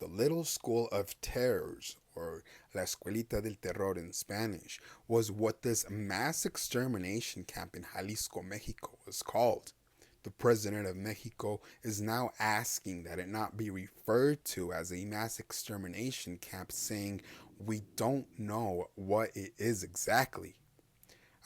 the Little School of Terrors, or La Escuelita del Terror in Spanish, was what this mass extermination camp in Jalisco, Mexico was called. The president of Mexico is now asking that it not be referred to as a mass extermination camp, saying, "We don't know what it is exactly."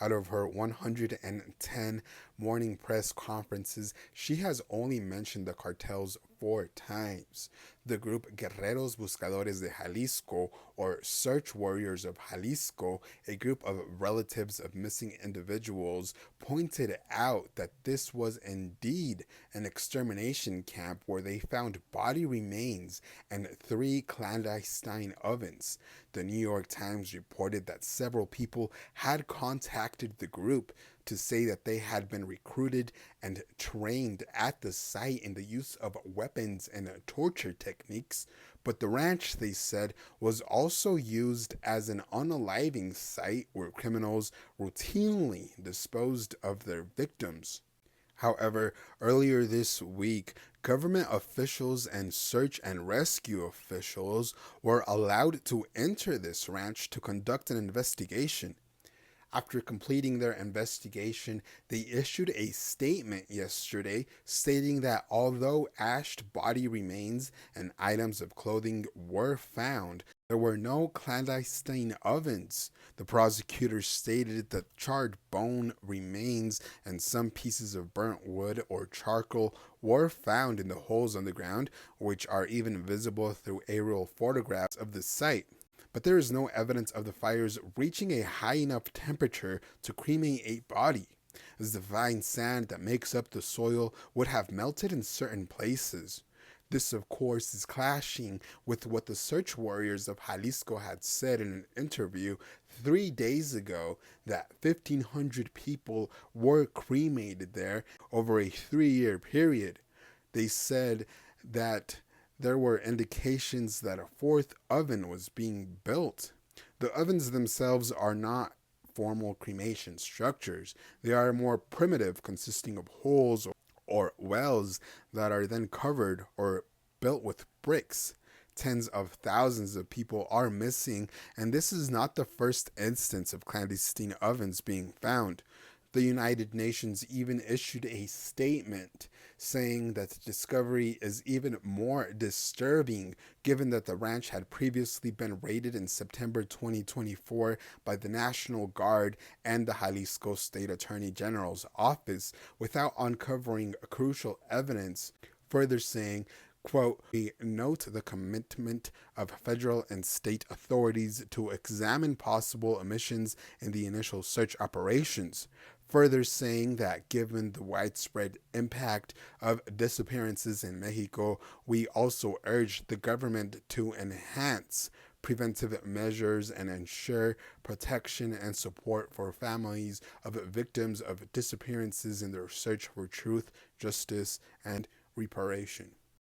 Out of her 110 morning press conferences, she has only mentioned the cartels 4 times. The group Guerreros Buscadores de Jalisco, or Search Warriors of Jalisco, a group of relatives of missing individuals, pointed out that this was indeed an extermination camp where they found body remains and 3 clandestine ovens. The New York Times reported that several people had contacted the group to say that they had been recruited and trained at the site in the use of weapons and torture techniques, but the ranch, they said, was also used as an unaliving site where criminals routinely disposed of their victims. However, earlier this week, government officials and search and rescue officials were allowed to enter this ranch to conduct an investigation. After completing their investigation, they issued a statement yesterday stating that although ashed body remains and items of clothing were found, there were no clandestine ovens. The prosecutors stated that charred bone remains and some pieces of burnt wood or charcoal were found in the holes on the ground, which are even visible through aerial photographs of the site. But there is no evidence of the fires reaching a high enough temperature to cremate a body, as the fine sand that makes up the soil would have melted in certain places. This, of course, is clashing with what the search warriors of Jalisco had said in an interview 3 days ago, that 1,500 people were cremated there over a 3-year period. They said that there were indications that a 4th oven was being built. The ovens themselves are not formal cremation structures. They are more primitive, consisting of holes or wells that are then covered or built with bricks. Tens of thousands of people are missing, and this is not the first instance of clandestine ovens being found. The United Nations even issued a statement saying that the discovery is even more disturbing given that the ranch had previously been raided in September 2024 by the National Guard and the Jalisco State Attorney General's office without uncovering crucial evidence, further saying, quote, "We note the commitment of federal and state authorities to examine possible omissions in the initial search operations," further saying that given the widespread impact of disappearances in Mexico, we also urge the government to enhance preventive measures and ensure protection and support for families of victims of disappearances in their search for truth, justice, and reparation.